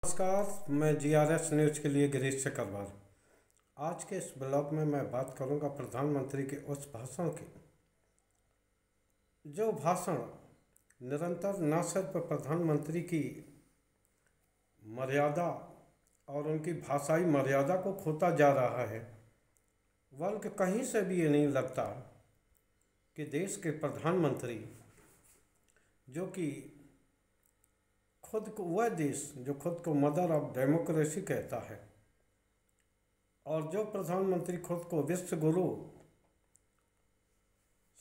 नमस्कार, मैं GRS news के लिए गिरीश चक्रवाल। आज के इस ब्लॉग में मैं बात करूंगा प्रधानमंत्री के उस भाषण की, जो भाषण निरंतर न सिर्फ प्रधानमंत्री की मर्यादा और उनकी भाषाई मर्यादा को खोता जा रहा है, बल्कि कहीं से भी ये नहीं लगता कि देश के प्रधानमंत्री, जो कि खुद को वह देश जो खुद को मदर ऑफ डेमोक्रेसी कहता है और जो प्रधानमंत्री खुद को विश्व गुरु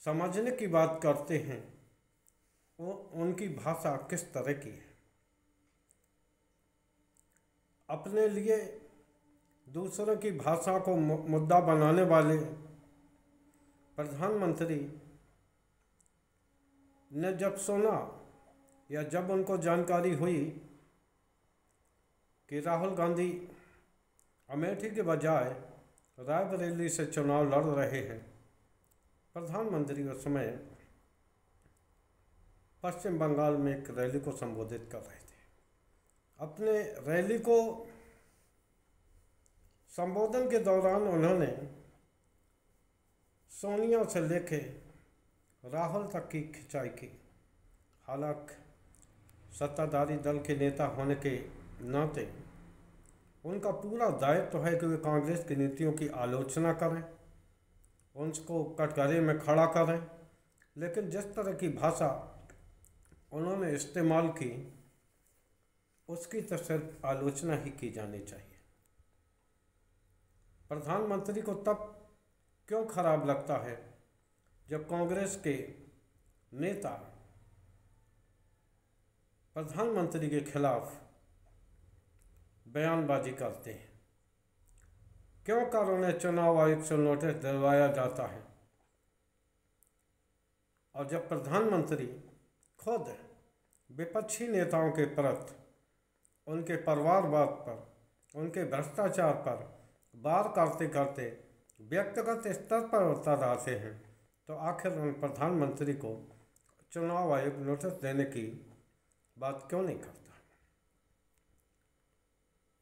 समझने की बात करते हैं, वो उनकी भाषा किस तरह की है। अपने लिए दूसरों की भाषा को मुद्दा बनाने वाले प्रधानमंत्री ने जब सुना या जब उनको जानकारी हुई कि राहुल गांधी अमेठी के बजाय रायबरेली से चुनाव लड़ रहे हैं, प्रधानमंत्री उस समय पश्चिम बंगाल में एक रैली को संबोधित कर रहे थे। अपने रैली को संबोधन के दौरान उन्होंने सोनिया से लेके राहुल तक की खिंचाई की। हालांकि सत्ताधारी दल के नेता होने के नाते उनका पूरा दायित्व है कि वे कांग्रेस की नीतियों की आलोचना करें, उनको कटघरे में खड़ा करें, लेकिन जिस तरह की भाषा उन्होंने इस्तेमाल की, उसकी तो सिर्फ आलोचना ही की जानी चाहिए। प्रधानमंत्री को तब क्यों खराब लगता है जब कांग्रेस के नेता प्रधानमंत्री के खिलाफ बयानबाजी करते हैं, क्यों कर उन्हें चुनाव आयोग से नोटिस दिलवाया जाता है, और जब प्रधानमंत्री खुद विपक्षी नेताओं के प्रति उनके परिवारवाद पर, उनके भ्रष्टाचार पर वार करते करते व्यक्तिगत स्तर पर उतर आते हैं, तो आखिर उन प्रधानमंत्री को चुनाव आयोग नोटिस देने की बात क्यों नहीं करता।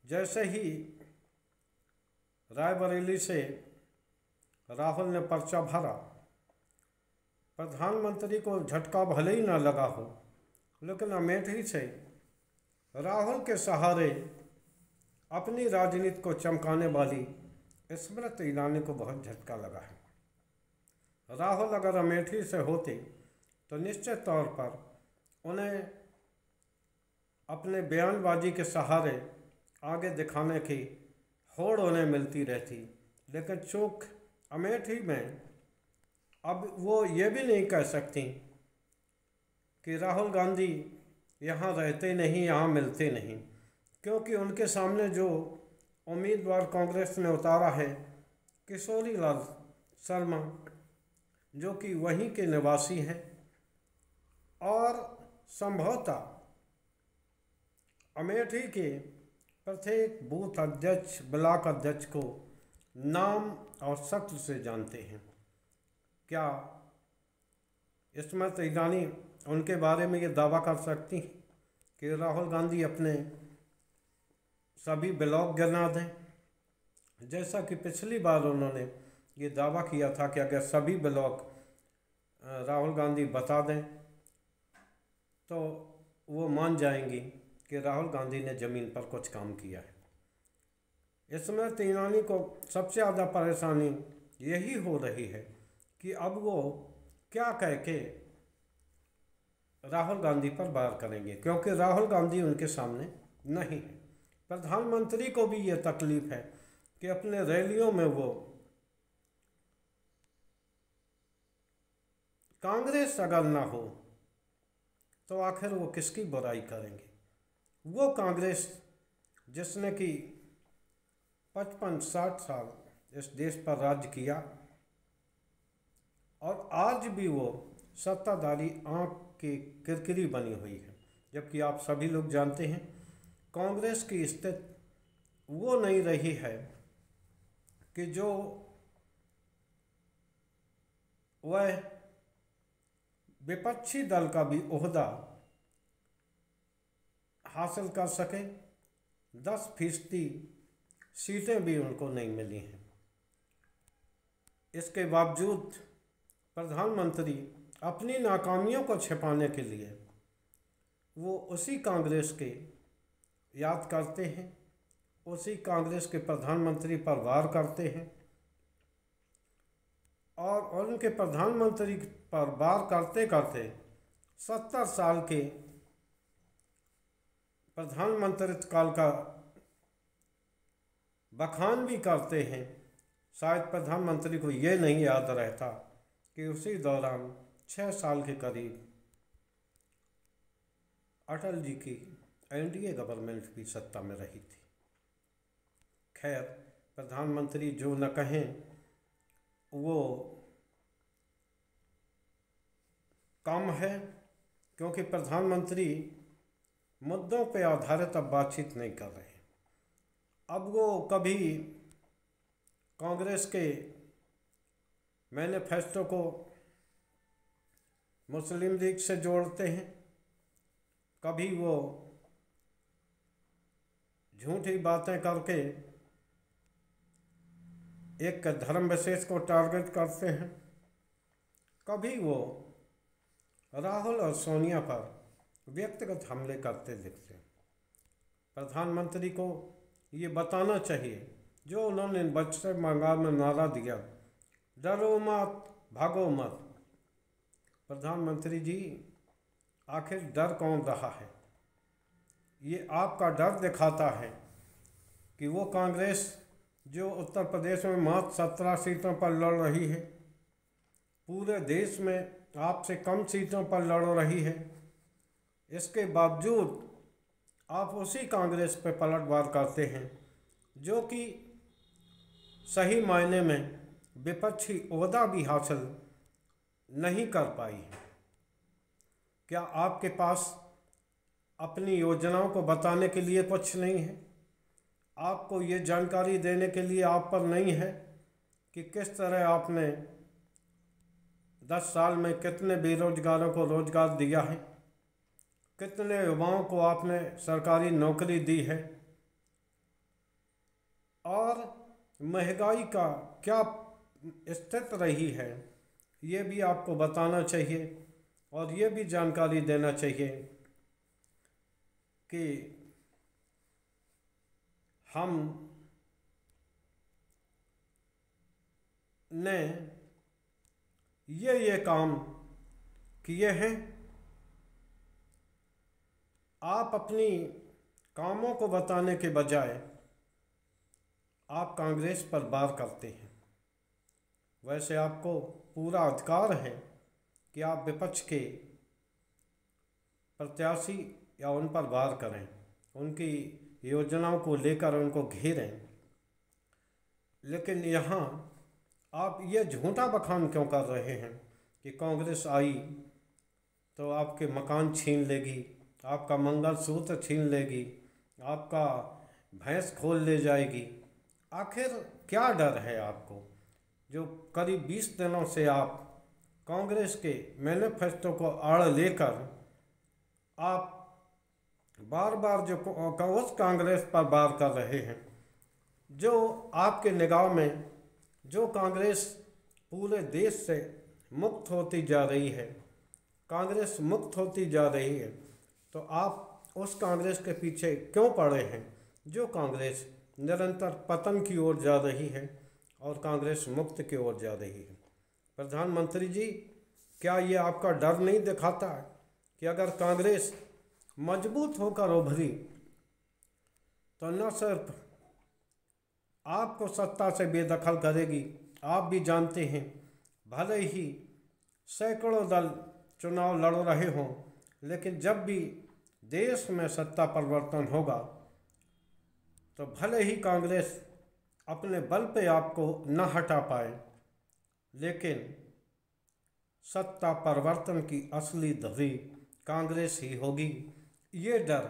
जैसे ही रायबरेली से राहुल ने पर्चा भरा, प्रधानमंत्री को झटका भले ही ना लगा हो, लेकिन अमेठी से राहुल के सहारे अपनी राजनीति को चमकाने वाली स्मृति ईरानी को बहुत झटका लगा है। राहुल अगर अमेठी से होते तो निश्चित तौर पर उन्हें अपने बयानबाजी के सहारे आगे दिखाने की होड़ उन्हें मिलती रहती, लेकिन चूँकि अमेठी में अब वो ये भी नहीं कह सकती कि राहुल गांधी यहाँ रहते नहीं, यहाँ मिलते नहीं, क्योंकि उनके सामने जो उम्मीदवार कांग्रेस ने उतारा है, किशोरी लाल शर्मा, जो कि वहीं के निवासी हैं और संभवतः अमेठी के प्रत्येक बूथ अध्यक्ष, ब्लॉक अध्यक्ष को नाम और शक्ल से जानते हैं। क्या स्मृति ईरानी उनके बारे में ये दावा कर सकती हैं कि राहुल गांधी अपने सभी ब्लॉक गिना दें, जैसा कि पिछली बार उन्होंने ये दावा किया था कि अगर सभी ब्लॉक राहुल गांधी बता दें तो वो मान जाएंगी कि राहुल गांधी ने ज़मीन पर कुछ काम किया है। स्मृति ईरानी को सबसे ज़्यादा परेशानी यही हो रही है कि अब वो क्या कह के राहुल गांधी पर वार करेंगे, क्योंकि राहुल गांधी उनके सामने नहीं है। प्रधानमंत्री को भी ये तकलीफ है कि अपने रैलियों में वो कांग्रेस अगर ना हो तो आखिर वो किसकी बुराई करेंगे। वो कांग्रेस जिसने कि 55-60 साल इस देश पर राज्य किया और आज भी वो सत्ताधारी आंख की किरकिरी बनी हुई है, जबकि आप सभी लोग जानते हैं कांग्रेस की स्थिति वो नहीं रही है कि जो वह विपक्षी दल का भी ओहदा हासिल कर सके 10% सीटें भी उनको नहीं मिली हैं। इसके बावजूद प्रधानमंत्री अपनी नाकामियों को छिपाने के लिए वो उसी कांग्रेस के याद करते हैं, उसी कांग्रेस के प्रधानमंत्री पर वार करते हैं और उनके प्रधानमंत्री पर वार करते करते 70 साल के प्रधानमंत्री काल का बखान भी करते हैं। शायद प्रधानमंत्री को ये नहीं याद रहता कि उसी दौरान 6 साल के करीब अटल जी की एनडीए गवर्नमेंट भी सत्ता में रही थी। खैर, प्रधानमंत्री जो न कहें वो कम है, क्योंकि प्रधानमंत्री मुद्दों पर आधारित अब बातचीत नहीं कर रहे हैं। अब वो कभी कांग्रेस के मैनिफेस्टो को मुस्लिम लीग से जोड़ते हैं, कभी वो झूठी बातें करके एक धर्म विशेष को टारगेट करते हैं, कभी वो राहुल और सोनिया पर व्यक्तिगत हमले करते दिखते हैं। प्रधानमंत्री को ये बताना चाहिए, जो उन्होंने पश्चिम बंगाल में नारा दिया, डरो मत भागो मत। प्रधानमंत्री जी, आखिर डर कौन रहा है? ये आपका डर दिखाता है कि वो कांग्रेस जो उत्तर प्रदेश में मात्र 17 सीटों पर लड़ रही है, पूरे देश में आपसे कम सीटों पर लड़ रही है, इसके बावजूद आप उसी कांग्रेस पर पलटवार करते हैं जो कि सही मायने में विपक्षी ओहदा भी हासिल नहीं कर पाई है। क्या आपके पास अपनी योजनाओं को बताने के लिए कुछ नहीं है? आपको ये जानकारी देने के लिए आप पर नहीं है कि किस तरह आपने 10 साल में कितने बेरोजगारों को रोजगार दिया है, कितने युवाओं को आपने सरकारी नौकरी दी है, और महंगाई का क्या स्थिति रही है, ये भी आपको बताना चाहिए। और ये भी जानकारी देना चाहिए कि हम ने ये काम किए हैं। आप अपनी कामों को बताने के बजाय आप कांग्रेस पर वार करते हैं। वैसे आपको पूरा अधिकार है कि आप विपक्ष के प्रत्याशी या उन पर वार करें, उनकी योजनाओं को लेकर उनको घेरें, लेकिन यहाँ आप ये झूठा बखान क्यों कर रहे हैं कि कांग्रेस आई तो आपके मकान छीन लेगी, आपका मंगलसूत्र छीन लेगी, आपका भैंस खोल ले जाएगी? आखिर क्या डर है आपको, जो करीब 20 दिनों से आप कांग्रेस के मैनिफेस्टो को आड़ लेकर आप बार बार जो उस कांग्रेस पर वार कर रहे हैं, जो आपके निगाह में जो कांग्रेस पूरे देश से मुक्त होती जा रही है, कांग्रेस मुक्त होती जा रही है, तो आप उस कांग्रेस के पीछे क्यों पड़े हैं जो कांग्रेस निरंतर पतन की ओर जा रही है और कांग्रेस मुक्त की ओर जा रही है? प्रधानमंत्री जी, क्या ये आपका डर नहीं दिखाता है कि अगर कांग्रेस मजबूत होकर उभरी तो न सिर्फ आपको सत्ता से बेदखल करेगी, आप भी जानते हैं, भले ही सैकड़ों दल चुनाव लड़ रहे हों, लेकिन जब भी देश में सत्ता परिवर्तन होगा तो भले ही कांग्रेस अपने बल पे आपको न हटा पाए, लेकिन सत्ता परिवर्तन की असली धुरी कांग्रेस ही होगी। ये डर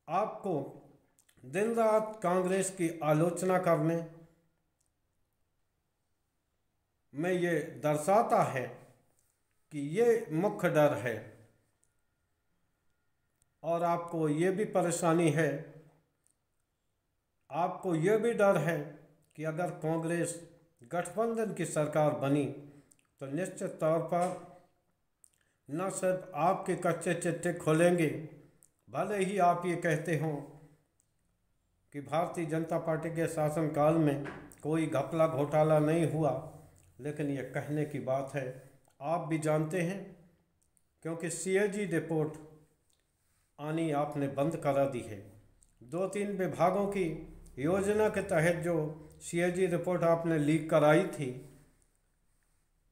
आपको दिन रात कांग्रेस की आलोचना करने में ये दर्शाता है कि ये मुख्य डर है। और आपको ये भी परेशानी है आपको ये भी डर है कि अगर कांग्रेस गठबंधन की सरकार बनी तो निश्चित तौर पर न सिर्फ आपके कच्चे चिट्ठे खोलेंगे, भले ही आप ये कहते हों कि भारतीय जनता पार्टी के शासनकाल में कोई घपला घोटाला नहीं हुआ, लेकिन ये कहने की बात है। आप भी जानते हैं, क्योंकि सीएजी रिपोर्ट आनी आपने बंद करा दी है। 2-3 विभागों की योजना के तहत जो सीएजी रिपोर्ट आपने लीक कराई थी,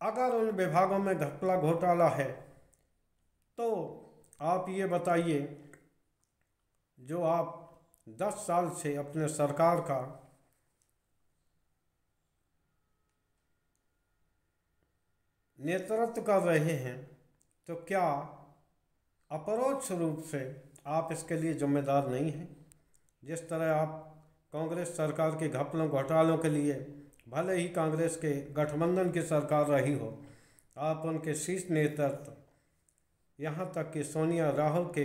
अगर उन विभागों में घपला घोटाला है तो आप ये बताइए, जो आप 10 साल से अपने सरकार का नेतृत्व कर रहे हैं, तो क्या अपरोक्ष रूप से आप इसके लिए जिम्मेदार नहीं हैं? जिस तरह आप कांग्रेस सरकार के घपलों घोटालों के लिए, भले ही कांग्रेस के गठबंधन की सरकार रही हो, आप उनके शीर्ष नेतृत्व, यहाँ तक कि सोनिया राहुल के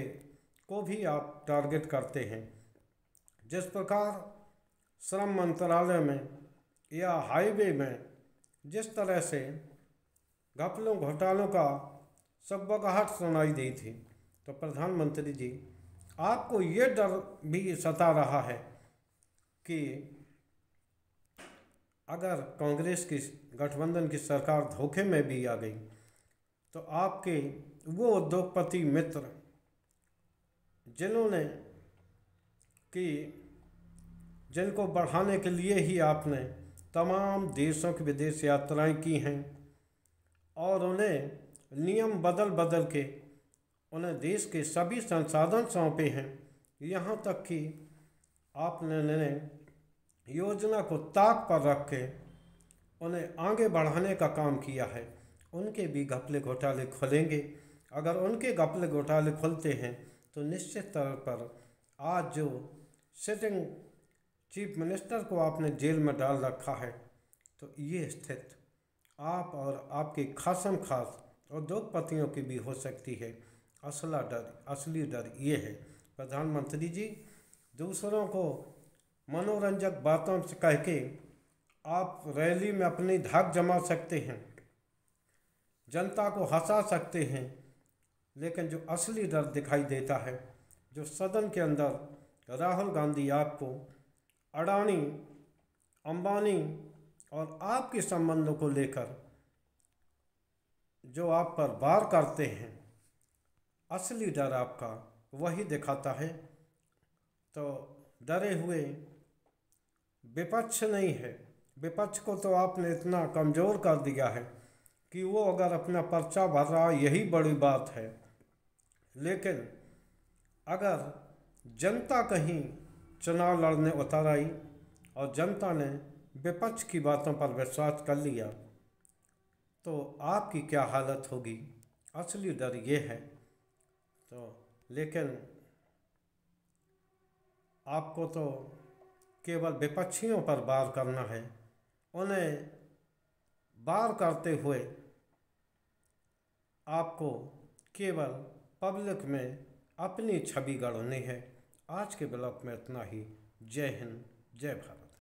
को भी आप टारगेट करते हैं। जिस प्रकार श्रम मंत्रालय में या हाईवे में जिस तरह से घपलों घोटालों का सबकहाट सुनाई दी थी, तो प्रधानमंत्री जी, आपको ये डर भी सता रहा है कि अगर कांग्रेस की गठबंधन की सरकार धोखे में भी आ गई तो आपके वो उद्योगपति मित्र जिन्होंने कि जिनको बढ़ाने के लिए ही आपने तमाम देशों की विदेश यात्राएं की हैं और उन्हें नियम बदल बदल के उन्हें देश के सभी संसाधन सौंपे हैं, यहाँ तक कि आपने योजना को ताक पर रख के उन्हें आगे बढ़ाने का काम किया है, उनके भी घपले घोटाले खुलेंगे। अगर उनके घपले घोटाले खुलते हैं तो निश्चित तौर पर आज जो सिटिंग चीफ मिनिस्टर को आपने जेल में डाल रखा है, तो ये स्थिति आप और आपके खासम खास उद्योगपतियों की भी हो सकती है। असली डर ये है। प्रधानमंत्री जी, दूसरों को मनोरंजक बातों से कह के आप रैली में अपनी धाक जमा सकते हैं, जनता को हंसा सकते हैं, लेकिन जो असली डर दिखाई देता है, जो सदन के अंदर राहुल गांधी आपको अडानी, अंबानी और आपके संबंधों को लेकर जो आप पर वार करते हैं, असली डर आपका वही दिखाता है। तो डरे हुए विपक्ष नहीं है, विपक्ष को तो आपने इतना कमज़ोर कर दिया है कि वो अगर अपना पर्चा भर रहा है यही बड़ी बात है। लेकिन अगर जनता कहीं चुनाव लड़ने उतर आई और जनता ने विपक्ष की बातों पर विश्वास कर लिया, तो आपकी क्या हालत होगी? असली डर ये है। तो लेकिन आपको तो केवल विपक्षियों पर वार करना है, उन्हें वार करते हुए आपको केवल पब्लिक में अपनी छवि गढ़नी है। आज के ब्लॉग में इतना ही। जय हिंद, जय भारत।